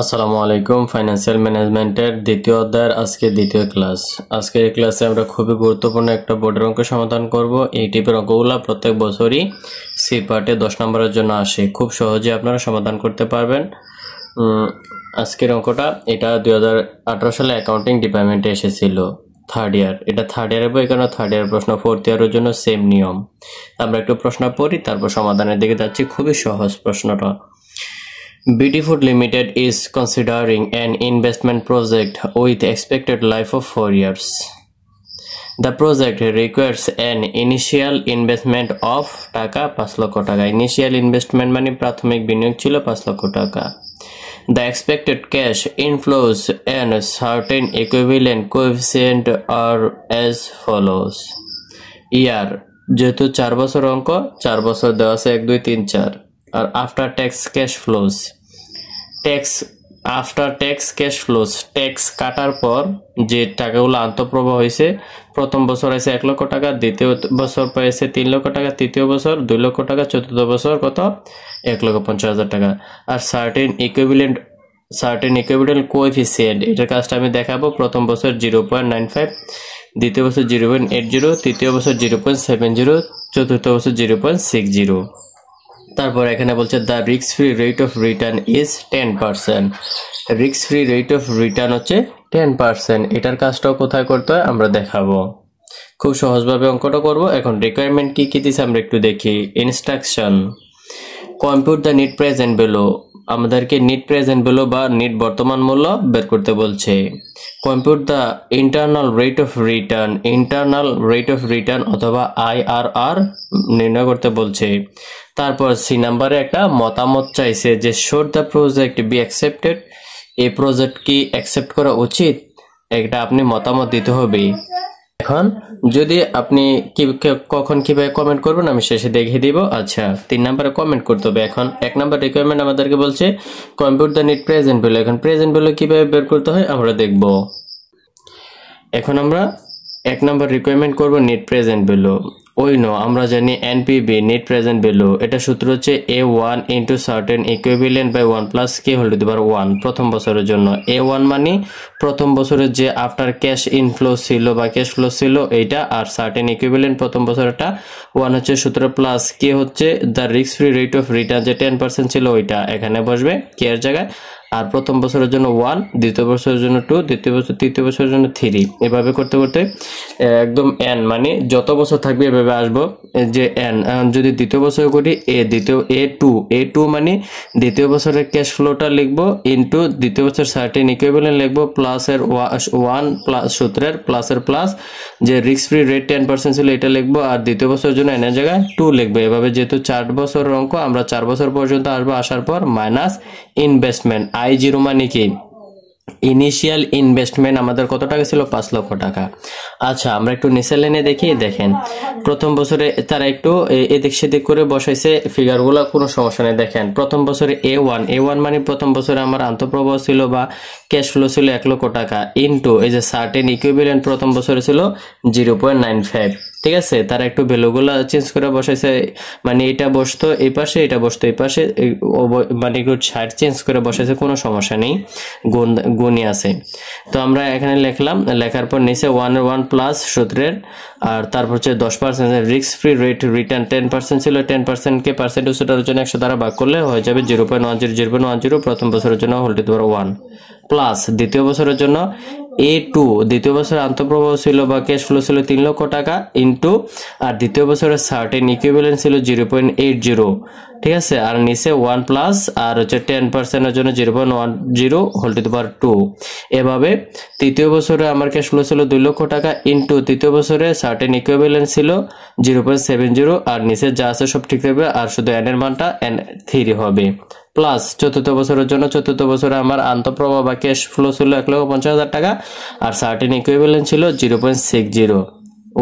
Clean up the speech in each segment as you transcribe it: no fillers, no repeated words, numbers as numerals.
আসসালামু আলাইকুম। ফাইন্যান্সিয়াল ম্যানেজমেন্টের দ্বিতীয় অধ্যায়ের আজকে দ্বিতীয় ক্লাস। আজকে এই ক্লাসে আমরা খুবই গুরুত্বপূর্ণ একটা বোর্ডের অঙ্ক সমাধান করব। এই টাইপের অঙ্কগুলো প্রত্যেক বছরই সি পার্টে 10 নম্বরের জন্য আসে, খুব সহজে আপনারা সমাধান করতে পারবেন। আজকের অঙ্কটা এটা 2018 সালে অ্যাকাউন্টিং ডিপার্টমেন্টে এসেছিল, থার্ড ইয়ার। এটা থার্ড ইয়ারের বই, কেন থার্ড ইয়ার প্রশ্ন ফোর্থ ইয়ারের জন্য সেম নিয়ম। আমরা একটু প্রশ্ন পড়ি, তারপর সমাধানের দিকে যাচ্ছি। খুবই সহজ প্রশ্নটা। BT Food Limited is considering an investment project with expected life of 4 years. The project requires an initial investment of টাকা 5 লক্ষ টাকা। Initial investment মানে প্রাথমিক বিনিয়োগ ছিল 5 লক্ষ টাকা। The expected cash inflows and certain equivalent coefficient are as follows. Year যেহেতু 4 বছর অঙ্ক, 4 বছর দেওয়া আছে 1 2 3 4। আর after tax cash flows, after tax cash flows, tax কাটার পর যে টাকাগুলো আন্তঃপ্রবাহ হয়েছে, প্রথম বছর আছে 1 লক্ষ টাকা, দ্বিতীয় বছর পেয়েছে 3 লক্ষ টাকা, তৃতীয় বছর 2 লক্ষ টাকা, চতুর্থ বছর কত 1,50,000 টাকা। আর সার্টেন ইকুইভ্যালেন্ট কোএফিসিয়েন্ট, এটার কাজটা আমি দেখাবো। প্রথম বছর 0.95, দ্বিতীয় বছর 0.80, তৃতীয় বছর 0.70, চতুর্থ বছর 0.60। তারপর এখানে বলছে the risk free rate of return is 10%। Risk free rate of return হচ্ছে 10%। এটার কাজটাও কোথায় করতে হয় আমরা দেখাবো। খুব সহজভাবে অঙ্কটা করব। এখন রিকোয়ারমেন্ট কি কি দিছে আমরা একটু দেখি। Instruction, compute the net present value, আমাদেরকে নিট প্রেজেন্ট ভ্যালু বা নিট বর্তমান মূল্য বের করতে বলছে। Compute the internal rate of return অথবা IRR নির্ণয় করতে বলছে। তারপর সি নাম্বারে একটা মতামত চাইছে যে should the project be accepted, এই প্রজেক্ট কি অ্যাকসেপ্ট করা উচিত, এটা আপনি মতামত দিতে হবে। এখন যদি আপনি কখন কিভাবে কমেন্ট করবেন আমি শেষে দেখিয়ে দিব। আচ্ছা, 3 নম্বরে কমেন্ট করতে হবে। এখন 1 নম্বর রিকোয়ারমেন্ট আমাদেরকে বলছে compute the net present value. এখন প্রেজেন্ট ভ্যালু কিভাবে বের করতে হয় আমরা দেখব। এখন আমরা 1 নম্বর রিকোয়ারমেন্ট করব নিট প্রেজেন্ট ভ্যালু। আমরা জানি NPV নিট প্রেজেন্ট ভ্যালু, এটা সূত্র হচ্ছে A1 into certain equivalent by 1 plus K whole to the power 1 প্রথম বছরের জন্য। A1 মানে প্রথম বছরের যে আফটার ক্যাশ ইনফ্লো ছিল বা ক্যাশ ফ্লো ছিল এইটা, আর সার্টেন ইকুইভ্যালেন্ট প্রথম বছরটা 1 হচ্ছে সূত্র, প্লাস K হচ্ছে the risk free rate of return যে 10% ছিল ওইটা এখানে বসবে K এর জায়গায়। আর প্রথম বছরের জন্য 1, দ্বিতীয় বছরের জন্য 2, তৃতীয় বছরের জন্য 3। এভাবে করতে করতে একদম n মানে যত বছর থাকবে এভাবে আসবো যে n। যদি দ্বিতীয় বছর করি A2 মানে দ্বিতীয় বছরের ক্যাশ ফ্লোটা লিখবো ইনটু দ্বিতীয় বছর সার্টেন ইকুইভ্যালেন্ট লিখবো, প্লাসের 1 প্লাস সূত্রের প্লাসের প্লাস যে রিস্ক ফ্রি রেট 10% ছিল এটা লিখবো, আর দ্বিতীয় বছরের জন্য n এর জায়গায় 2 লিখবো। এভাবে যেহেতু 4 বছরের অঙ্ক, আমরা 4 বছর পর্যন্ত আসবো। আসার পর মাইনাস ইনভেস্টমেন্ট, I0 মানে কি ইনিশিয়াল ইনভেস্টমেন্ট আমাদের কত টাকা ছিল 5 লক্ষ টাকা। আচ্ছা, আমরা একটু নিচের লাইনে দেখি। দেখেন প্রথম বছরে তারা একটু এদিক সেদিক করে বসাইছে ফিগারগুলো, কোনো সমস্যা নেই। দেখেন প্রথম বছরে A1 মানে প্রথম বছরে আমার আন্তঃপ্রবাহ ছিল বা ক্যাশ ফ্লো ছিল 1 লক্ষ টাকা, ইনটু এই যে সার্টেন ইকুইভ্যালেন্ট প্রথম বছরে ছিল 0.95। ঠিক আছে, তারা একটু ভ্যালুগুলো চেঞ্জ করে বসাইছে, মানে এটা বসতো এই পাশে, এটা বসতো এই পাশে, মানে একটু সাইড চেঞ্জ করে বসাইছে, কোনো সমস্যা নেই, গুণই আছে। তো আমরা এখানে লিখলাম, লেখার পর নিচে 1 প্লাস সূত্রের, আর তারপর হচ্ছে 10% রিস্ক ফ্রি রেট রিটার্ন 10% ছিল, 10% কে পার্সেন্টেজের জন্য 100 দ্বারা ভাগ করলে হয়ে যাবে 0.10 প্রথম বছরের জন্য whole to the power 1, plus দ্বিতীয় বছরের জন্য A2 দ্বিতীয় বছরের আন্তঃপ্রবাহ ছিল বা ক্যাশ ফ্লো ছিল 3 লক্ষ টাকা, ইনটু আর দ্বিতীয় বছরের সার্টেন ইকুইভ্যালেন্ট ছিল 0.80। ঠিক আছে, আর নিচে 1 প্লাস আর হচ্ছে 10% এর জন্য 0.10 হোল টু দি পাওয়ার 2। এভাবে তৃতীয় বছরে আমার ক্যাশ ফ্লো ছিল 2 লক্ষ টাকা, ইনটু তৃতীয় বছরে সার্টেন ইকুইভ্যালেন্ট ছিল 0.70, আর নিচে যা আছে সব ঠিক থাকবে, আর শুধু n এর মানটা n3 হবে, প্লাস চতুর্থ বছরের জন্য চতুর্থ বছরে আমার আন্তঃপ্রবাহ বা ক্যাশ ফ্লো ছিল 1,50,000 টাকা, আর সার্টেন ইকুইভ্যালেন্ট ছিল 0.60।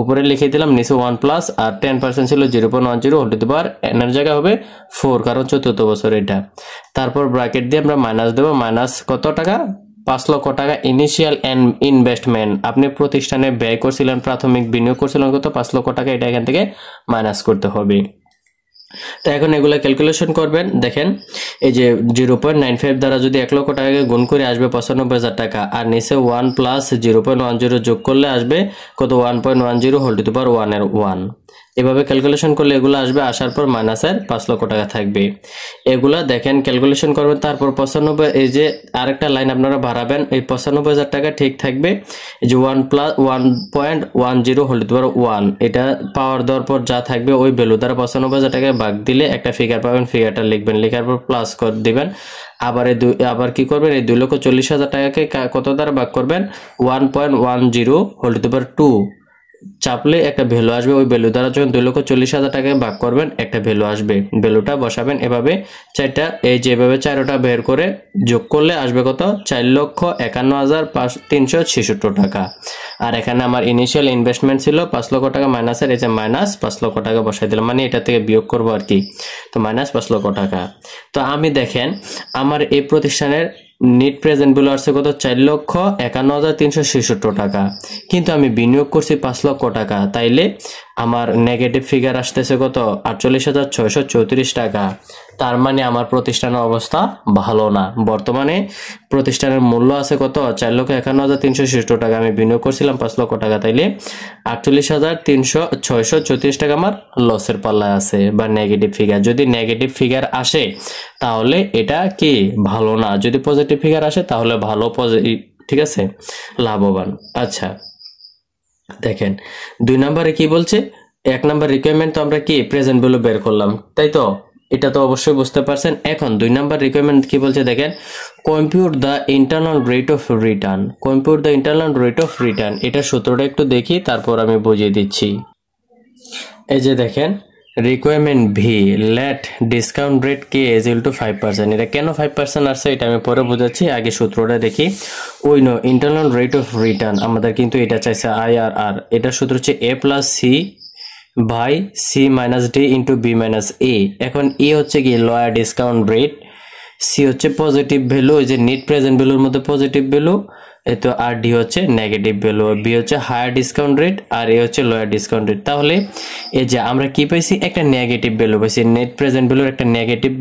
উপরে লিখে দিলাম, নিচে 1 প্লাস আর 10% ছিল 0.10 whole to the power n এর জায়গা হবে 4, কারণ চতুর্থ বছর এটা। তারপর ব্র্যাকেট দিয়ে আমরা মাইনাস দেব, মাইনাস কত টাকা 5 লক্ষ টাকা ইনিশিয়াল ইনভেস্টমেন্ট, আপনি প্রতিষ্ঠানে ব্যয় করছিলেন, প্রাথমিক বিনিয়োগ করছিলেন কত 5 লক্ষ টাকা, এটা এখান থেকে মাইনাস করতে হবে। তো এখন এগুলা ক্যালকুলেশন করবেন। দেখেন এই যে 0.95 দ্বারা যদি 1 লক্ষ টাকাকে গুণ করে আসবে 95,000 টাকা, আর নিচে 1 প্লাস 0.10 যোগ করলে আসবে কত 1.10 হোল টু দি পাওয়ার 1 এর 1। এভাবে ক্যালকুলেশন করলে এগুলো আসবে, আসার পর মাইনাসের 5 লক্ষ টাকা থাকবে। এগুলা দেখেন ক্যালকুলেশন করবেন। তারপর 95 এই যে আরেকটা লাইন আপনারা বাড়াবেন, এই 95,000 টাকা ঠিক থাকবে। এই যে 1 plus 1.10 whole to the power 1, এটা পাওয়ার দেওয়ার পর যা থাকবে ওই ভ্যালু দ্বারা 95,000 টাকা ভাগ দিলে একটা ফিগার পাবেন। ফিগারটা লিখবেন, লেখার পর প্লাস করে দিবেন। আবার কি করবেন, এই 2,40,000 টাকাকে কত দ্বারা ভাগ করবেন, 1.10 হোল টু দি পাওয়ার 2 চাপলে একটা ভ্যালু আসবে। ওই ভ্যালু দ্বারা যখন 2,40,000 টাকায় ভাগ করবেন একটা ভ্যালু আসবে, ভ্যালুটা বসাবেন। এভাবে চারটা এই যেভাবে চারোটা বের করে যোগ করলে আসবে কত, 4,51,366 টাকা। আর এখানে আমার ইনিশিয়াল ইনভেস্টমেন্ট ছিল 5 লক্ষ টাকা, মাইনাসের এই যে মাইনাস 5 লক্ষ টাকা বসাই দিলাম, মানে এটা থেকে বিয়োগ করবো আর কি। তো মাইনাস 5 লক্ষ টাকা। তো আমি দেখেন আমার এই প্রতিষ্ঠানের নেট প্রেজেন্ট ভ্যালু আসছে কত, 4,51,366 টাকা, কিন্তু আমি বিনিয়োগ করছি 5 লক্ষ টাকা, তাইলে আমার নেগেটিভ ফিগার আসতেছে কত, 48,634 টাকা। তার মানে আমার প্রতিষ্ঠানের অবস্থা ভালো না। বর্তমানে প্রতিষ্ঠানের মূল্য আছে কত, 4,51,366 টাকা, আমি বিনিয়োগ করছিলাম 5 লক্ষ টাকা, তাইলে 48,634 টাকা আমার লসের পাল্লায় আছে বা নেগেটিভ ফিগার। যদি নেগেটিভ ফিগার আসে তাহলে এটা কি ভালো না, যদি পজিটিভ ফিগার আসে তাহলে ভালো, ঠিক আছে, লাভবান। আচ্ছা দেখেন 2 নম্বরে কি বলছে, 1 নম্বর রিকোয়ারমেন্ট তো আমরা কি প্রেজেন্ট ভ্যালু বের করলাম, তাই তো, এটা তো অবশ্যই বুঝতে পারছেন। এখন 2 নম্বর রিকোয়ারমেন্ট কি বলছে দেখেন, compute the internal rate of return. Compute the internal rate of return, এটা সূত্রটা একটু দেখি তারপর আমি বুঝিয়ে দিচ্ছি। এই যে দেখেন requirement V, let discount rate k is equal to 5%। এটা কেন 5% আসছে এটা আমি পরে বোঝাচ্ছি, আগে সূত্রটা দেখি। ওই no internal rate of return আমাদের কিন্তু এটা চাইছে IRR, এটা সূত্র হচ্ছে A plus C by C minus D into B minus A. এখন এ হচ্ছে কি লোয়ার ডিসকাউন্ট রেট, সি হচ্ছে পজিটিভ ভ্যালু, ওই যে নেট প্রেজেন্ট ভ্যালুর মধ্যে পজিটিভ ভ্যালু, তো আর ডি হচ্ছে নেগেটিভ ভ্যালু, বি হচ্ছে হায়ার ডিসকাউন্ট রেট, আর এ হচ্ছে লোয়ার ডিসকাউন্ট রেট। তাহলে এই যে আমরা কি পাইছি, একটা নেগেটিভ ভ্যালু পাইছি, নেট প্রেজেন্ট ভ্যালুর একটা নেগেটিভ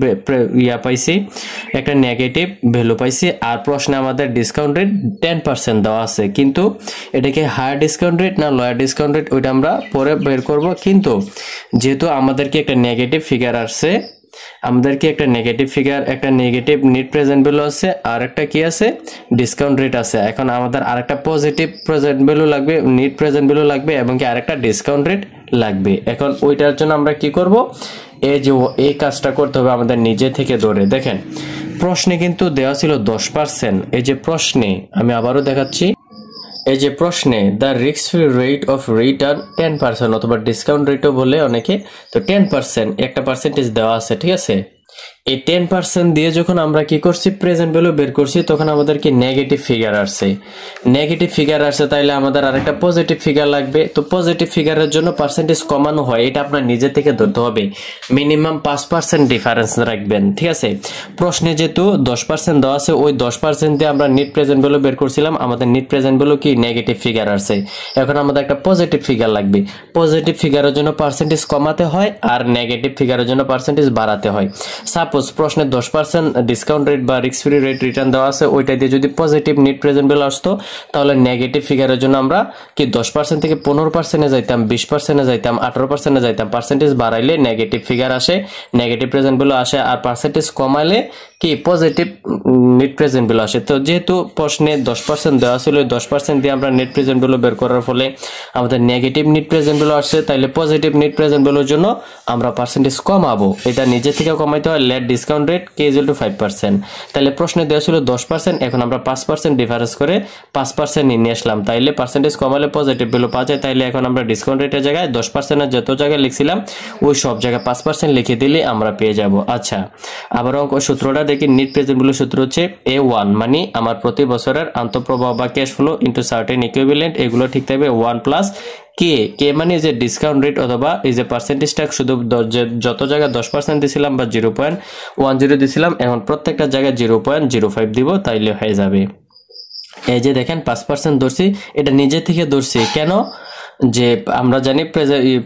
পাইছি, একটা নেগেটিভ ভ্যালু পাইছি। আর প্রশ্নে আমাদের ডিসকাউন্ট রেট 10% দেওয়া আছে, কিন্তু এটাকে হায়ার ডিসকাউন্ট রেট না লোয়ার ডিসকাউন্ট রেট ওইটা আমরা পরে বের করব। কিন্তু যেহেতু আমাদেরকে একটা নেগেটিভ ফিগার আসছে, আমাদেরকে একটা নেগেটিভ ফিগার, একটা নেগেটিভ নেট প্রেজেন্ট ভ্যালু আছে, আর একটা কি আছে ডিসকাউন্ট রেট আছে। এখন আমাদের আরেকটা পজিটিভ প্রেজেন্ট ভ্যালু লাগবে, নেট প্রেজেন্ট ভ্যালু লাগবে, এবং কি আরেকটা ডিসকাউন্ট রেট লাগবে। এখন ওইটার জন্য আমরা কি করব, এই যে এই কাজটা করতে হবে আমাদের নিজে থেকে ধরে। দেখেন প্রশ্নে কিন্তু দেওয়া ছিল 10%, এই যে প্রশ্নে আমি আবারও দেখাচ্ছি, এই যে প্রশ্নে the risk free rate of return 10% অথবা ডিসকাউন্ট রেটও বলে অনেকে, তো 10% একটা পার্সেন্টেজ দেওয়া আছে, ঠিক আছে। এই 10% দিয়ে যখন আমরা কি করছি প্রেজেন্ট ভ্যালু বের করছি, তখন আমাদেরকে নেগেটিভ ফিগার আসছে, নেগেটিভ ফিগার আসছে, তাইলে আমাদের আরেকটা পজিটিভ ফিগার লাগবে। তো পজিটিভ ফিগারের জন্য পার্সেন্টেজ কমানো হয়, এটা আপনার নিজে থেকে ধরতে হবে, মিনিমাম 5% ডিফারেন্স রাখবেন, ঠিক আছে। প্রশ্নে যেহেতু 10% দেওয়া আছে, ওই 10% দিয়ে আমরা নেট প্রেজেন্ট ভ্যালু বের করছিলাম, আমাদের নেট প্রেজেন্ট ভ্যালু কি নেগেটিভ ফিগার আসছে। এখন আমাদের একটা পজিটিভ ফিগার লাগবে, পজিটিভ ফিগারের জন্য পার্সেন্টেজ কমাতে হয়, আর নেগেটিভ ফিগারের জন্য পার্সেন্টেজ বাড়াতে হয়। সাপোজ প্রশ্নে 10% ডিসকাউন্ট রেট বা রিস্ক ফ্রি রেট রিটার্ন দেওয়া আছে, ওইটা দিয়ে যদি পজিটিভ নেট প্রেজেন্ট ভ্যালু আসতো, তাহলে নেগেটিভ ফিগারের জন্য আমরা কি 10% থেকে 15% যাইতাম, 20% যাইতাম, 18% যাইতাম। পার্সেন্টেজ বাড়াইলে নেগেটিভ ফিগার আসে, নেগেটিভ প্রেজেন্ট ভ্যালু আসে, আর পার্সেন্টেজ কমাইলে কি পজিটিভ নেট প্রেজেন্ট ভ্যালু আসে। তো যেহেতু প্রশ্নে 10% দেওয়া ছিল, 10% দিয়ে আমরা নেট প্রেজেন্ট ভ্যালু বের করার ফলে আমাদের নেগেটিভ নেট প্রেজেন্ট ভ্যালু আসছে, তাইলে পজিটিভ নেট প্রেজেন্ট ভ্যালুর জন্য আমরা পার্সেন্টেজ কমাবো, এটা নিজে থেকে কমাইতে হয়। Let discount rate k is equal to 5%, তাহলে প্রশ্নে দেওয়া ছিল 10%, এখন আমরা 5% ডিফারেন্স করে 5% নিয়ে আসলাম, তাইলে পার্সেন্টেজ কমালে পজিটিভ ভ্যালু পাওয়া যায়। তাইলে এখন আমরা ডিসকাউন্ট রেটের জায়গায় 10% যত জায়গায় লিখছিলাম ওই সব জায়গায় 5% লিখে দিলে আমরা পেয়ে যাব। আচ্ছা আবার অঙ্ক সূত্রটা দেখি, নেট প্রেজেন্ট ভ্যালু সূত্র হচ্ছে A1, মানে আমার প্রতি বছরের আন্তঃপ্রবাহ বা cash flow into certain equivalent, এগুলো ঠিক থাকবে 1 প্লাস কে, কে মানে যে ডিসকাউন্ট রেট অথবা এই যে পার্সেন্টেজটা, শুধু যত জায়গায় 10% দিছিলাম বা 0.10 দিছিলাম, এখন প্রত্যেকটা জায়গায় 0.05 দিব, তাইলে হয়ে যাবে। এই যে দেখেন 5% ধরছি, এটা নিজে থেকে ধরছি কেন, যে আমরা জানি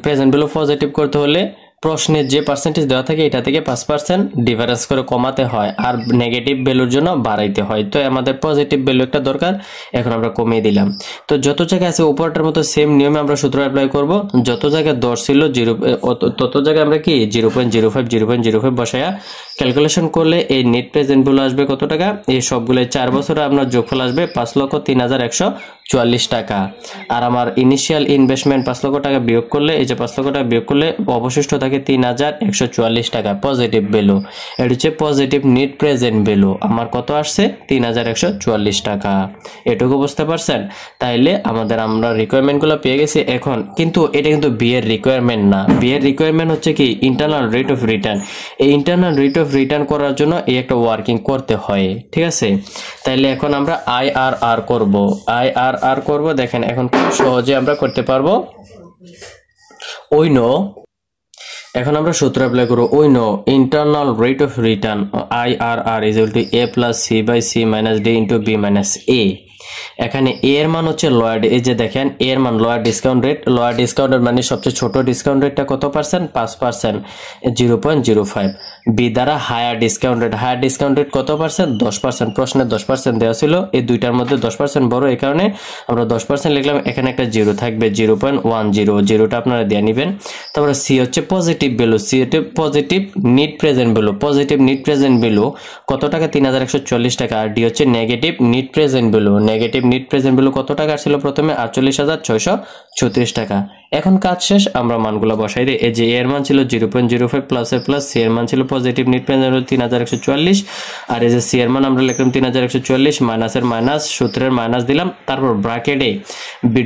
প্রেজেন্ট ভ্যালু পজিটিভ করতে হলে প্রশ্নে যে পার্সেন্টেজ দেওয়া থাকে এটা থেকে 5% ডিফারেন্স করে কমাতে হয়, আর নেগেটিভ ভ্যালুর জন্য বাড়াইতে হয়। তো আমাদের পজিটিভ ভ্যালু একটা দরকার, এখন আমরা কমিয়ে দিলাম। তো যত জায়গায় আছে উপরটার মতো সেম নিয়মে আমরা সূত্র অ্যাপ্লাই করব। যত জায়গায় 10 ছিল 0 তত জায়গায় আমরা কি 0.05 বসায়া ক্যালকুলেশন করলে এই নেট প্রেজেন্ট ভ্যালু আসবে কত টাকা? এই সবগুলো 4 বছরে আপনার যোগফল আসবে 5,03,144 টাকা। আর আমার ইনিশিয়াল ইনভেস্টমেন্ট 5 লক্ষ টাকা বিয়োগ করলে, এই যে 5 লক্ষ টাকা বিয়োগ করলে অবশিষ্ট থাকে 3,144 টাকা পজিটিভ ভ্যালু। এটা হচ্ছে পজিটিভ নেট প্রেজেন্ট ভ্যালু। আমার কত আসছে? 3,144 টাকা। এটুকু বুঝতে পারছেন? তাইলে আমরা রিকোয়ারমেন্টগুলো পেয়ে গেছি। এখন কিন্তু এটা কিন্তু বি এর রিকোয়ারমেন্ট না। বি এর রিকোয়ারমেন্ট হচ্ছে কি ইন্টারনাল রেট অফ রিটার্ন। এই ইন্টারনাল রেট অফ রিটার্ন করার জন্য এই একটা ওয়ার্কিং করতে হয়, ঠিক আছে? তাইলে এখন আমরা আইআরআর করব। আইআরআর করব, দেখেন এখন খুব সহজে আমরা করতে পারবো। এখন আমরা সূত্র অ্যাপ্লাই করব। Internal rate of return IRR is equal to a plus c by c minus d into b minus a। এখানে a এর মান হচ্ছে লোয়ার, এই যে দেখেন a এর মান lower discount rate. Lower discount rate মানে সবচেয়ে ছোট ডিসকাউন্ট রেটটা কত পার্সেন্ট? 5%, 0.05। বি দ্বারা higher discount rate, higher discount rate কত পার্সেন্ট? 10%। প্রশ্নে 10% দেওয়া ছিল, এই দুইটার মধ্যে 10% বড়, এই কারণে আমরা 10% লিখলাম। এখানে একটা 0 থাকবে, 0.10, জিরোটা আপনারা দিয়ে নেবেন। তারপরে সি হচ্ছে পজিটিভ ভ্যালু, সি হচ্ছে positive net present value. Positive net present value কত টাকা? 3,144 টাকা। আর ডি হচ্ছে negative net present value. Negative net present value কত টাকা ছিল প্রথমে? 48,636 টাকা। এখন কাজ শেষ, আমরা মানগুলো বসাই দিই। এই যে এর মান ছিল 0.05 প্লাস এর প্লাস, সি এর মান ছিল পজিটিভ নিট প্রেজেন্ট ভ্যালু 3,144, আর এই যে সি এর মান আমরা লিখলাম 3,144, মাইনাসের মাইনাস, সূত্রের মাইনাস দিলাম। তারপর ব্র্যাকেটে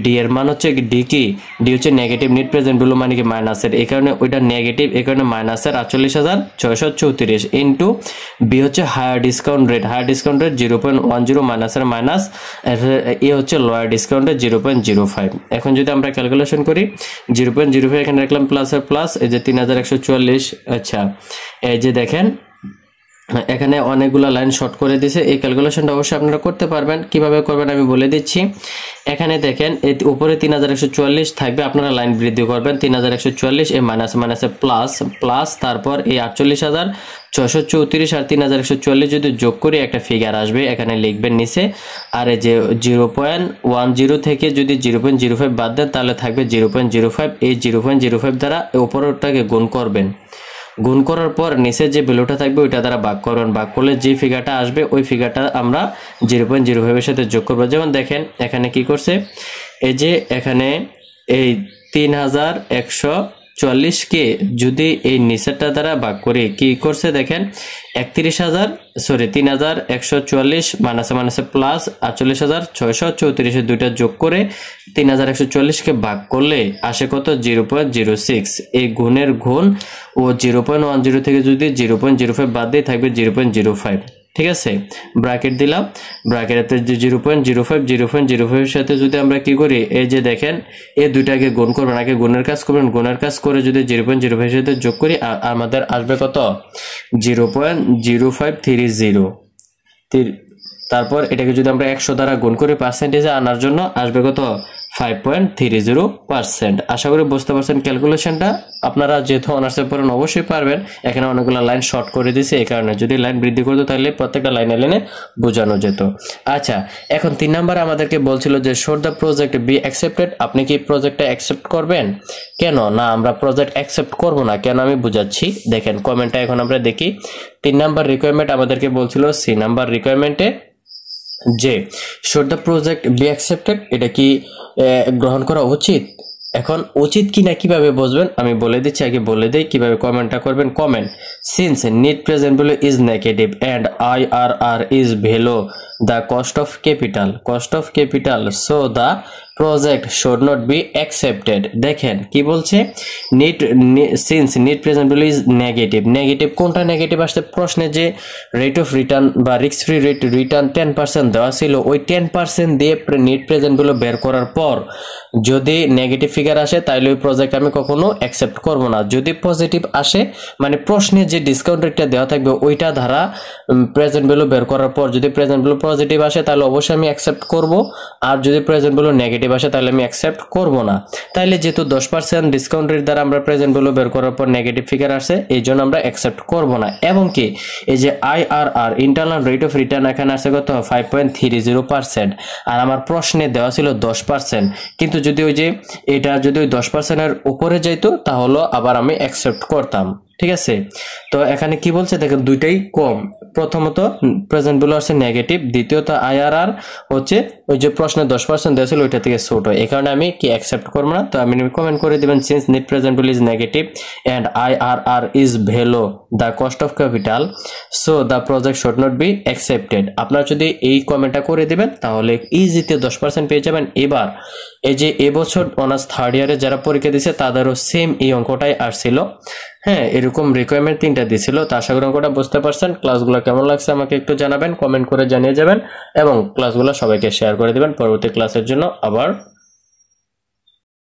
ডি এর মান হচ্ছে ডি কি? ডি হচ্ছে নেগেটিভ নিট প্রেজেন্ট ভ্যালু মানে কি মাইনাসের, এই কারণে ওইটা নেগেটিভ, এই কারণে মাইনাসের 48,634 ইনটু বি হচ্ছে higher discount rate. Higher discount rate 0.10, মাইনাসের মাইনাস, এ হচ্ছে লোয়ার ডিসকাউন্ট রেট 0.05। এখন যদি আমরা ক্যালকুলেশন করি 0.05 এখানে রাখলাম প্লাসের প্লাস, এই যে 3,144। আচ্ছা, এই যে দেখেন এখানে অনেকগুলো লাইন শর্ট করে দিয়েছে। এই ক্যালকুলেশনটা অবশ্যই আপনারা করতে পারবেন। কিভাবে করবেন আমি বলে দিচ্ছি। এখানে দেখেন এই উপরে 3,144 থাকবে, আপনারা লাইন বৃদ্ধি করবেন 3,144, এই মাইনাস মাইনাসে প্লাস প্লাস, তারপর এই 48,634 আর 3,144 যদি যোগ করি একটা ফিগার আসবে, এখানে লিখবেন নিচে। আর এই যে 0.10 থেকে যদি 0.05 বাদ দেন তাহলে থাকবে 0.05। এই 0.05 দ্বারা উপরটাকে গুণ করবেন। গুণ করার পর নিচে যে ভ্যালুটা থাকবে ওইটা দ্বারা ভাগ করবেন। ভাগ করলে যে ফিগারটা আসবে ওই ফিগারটা আমরা 0.05 এর সাথে যোগ করবো। যেমন দেখেন এখানে কি করছে, এই যে এখানে এই 3,144 কে যদি এই নিচেরটা দ্বারা ভাগ করে কি করছে দেখেন 3,144 মাইনাসে মাইনাসে প্লাস 48,634 দুইটা যোগ করে 3,144 কে ভাগ করলে আসে কত? 0.06। এই গুণের গুণ ও 0.10 থেকে যদি 0.05 বাদ দিয়ে থাকবে 0.05, ঠিক আছে? ব্র্যাকেট দিলাম, ব্র্যাকেটে 0.05 এর সাথে যদি আমরা কি করি, এই যে দেখেন এই দুইটাকে গুণ করবেন, আগে গুণের কাজ করবেন। গুণের কাজ করে যদি 0.05 এর সাথে যোগ করি আমাদের আসবে কত? 0.0530। তারপর এটাকে যদি আমরা 100 দ্বারা গুণ করে পার্সেন্টেজে আনার জন্য আসবে কত? 5.30%। আশা করি বুঝতে পারছেন ক্যালকুলেশনটা। আপনারা যেহেতু অনার্সে পড়েন অবশ্যই পারবেন। এখানে অনেকগুলো লাইন শর্ট করে দিয়েছে, এই কারণে যদি লাইন বৃদ্ধি করতো তাহলে প্রত্যেকটা লাইনে লাইনে বোঝানো যেত। আচ্ছা, এখন 3 নাম্বার আমাদেরকে বলছিল যে should the project be accepted। আপনি কি প্রজেক্টটা অ্যাকসেপ্ট করবেন? কেন না আমরা প্রজেক্ট অ্যাকসেপ্ট করব না, কেন আমি বুঝাচ্ছি। দেখেন কমেন্টটা এখন আমরা দেখি। 3 নাম্বার রিকোয়ারমেন্ট আমাদেরকে বলছিল সি নাম্বার রিকোয়ারমেন্টে যে should the project be accepted, এটা কি গ্রহণ করা উচিত। এখন উচিত কিনা কিভাবে বুঝবেন আমি বলে দিচ্ছি, আগে বলে দেই কিভাবে কমেন্টটা করবেন। Comment since net present value is negative and IRR is below the cost of capital so the project should not be accepted। দেখেন কি বলছে, since net present value is negative কোনটা নেগেটিভ আসছে প্রশ্নে? যে রেট অফ রিটার্ন বা risk free rate return 10% দেওয়া ছিল, ওই 10% দিয়ে নেট প্রেজেন্ট ভ্যালু বের করার পর যদি নেগেটিভ ফিগার আসে তাহলে ওই প্রজেক্ট আমি কখনো অ্যাকসেপ্ট করব না। যদি পজিটিভ আসে মানে প্রশ্নে যে ডিসকাউন্ট রেটটা দেওয়া থাকবে ওইটা ধারা প্রেজেন্ট ভ্যালু বের করার পর যদি প্রেজেন্ট ভ্যালু পজিটিভ আসে তাহলে অবশ্যই আমি অ্যাকসেপ্ট করব। আর যদি প্রেজেন্ট ভ্যালু নেগেটিভ নেগেটিভ আসে তাহলে আমি অ্যাকসেপ্ট করব না। তাইলে যেহেতু 10% ডিসকাউন্ট রেট দ্বারা আমরা প্রেজেন্ট ভ্যালু বের করার পর নেগেটিভ ফিগার আসে, এই জন্য আমরা অ্যাকসেপ্ট করব না। এবং কি এই যে IRR internal rate of return এখানে আসে কত 5.30%, আর আমার প্রশ্নে দেওয়া ছিল 10%, কিন্তু যদি ওই যে এটা যদি ওই 10% এর উপরে যাইতো তাহলে আবার আমি অ্যাকসেপ্ট করতাম। ঠিক আছে, তো এখানে কি বলছে দেখেন দুইটাই কম। প্রথমত প্রেজেন্ট ভ্যালু আসছে নেগেটিভ, দ্বিতীয়ত IRR হচ্ছে ওই যে প্রশ্নে 10% দিয়েছিল ওইটা থেকে ছোট, এই কারণে আমি কি অ্যাকসেপ্ট করব না। তো আমি কমেন্ট করে দিবেন since net present value is negative and IRR is value the cost of capital, so the project should not be accepted. আপনারা যদি এই কমেন্টটা করে দিবেন তাহলে ইজিতে 10% পেয়ে যাবেন। এবার এই যে এবছর অনার্স থার্ড ইয়ারে যারা পরীক্ষা দিয়েছে তাদেরও সেম এই অঙ্কটাই আসছিল। হ্যাঁ, এরকম রিকোয়ারমেন্ট 3টা দিছিল। তো আশা করি অঙ্কটা বুঝতে পারছেন। ক্লাসগুলো কেমন লাগছে আমাকে একটু জানাবেন, কমেন্ট করে জানিয়ে যাবেন এবং ক্লাসগুলো সবাইকে শেয়ার করে দিবেন পরবর্তী ক্লাসের জন্য আবার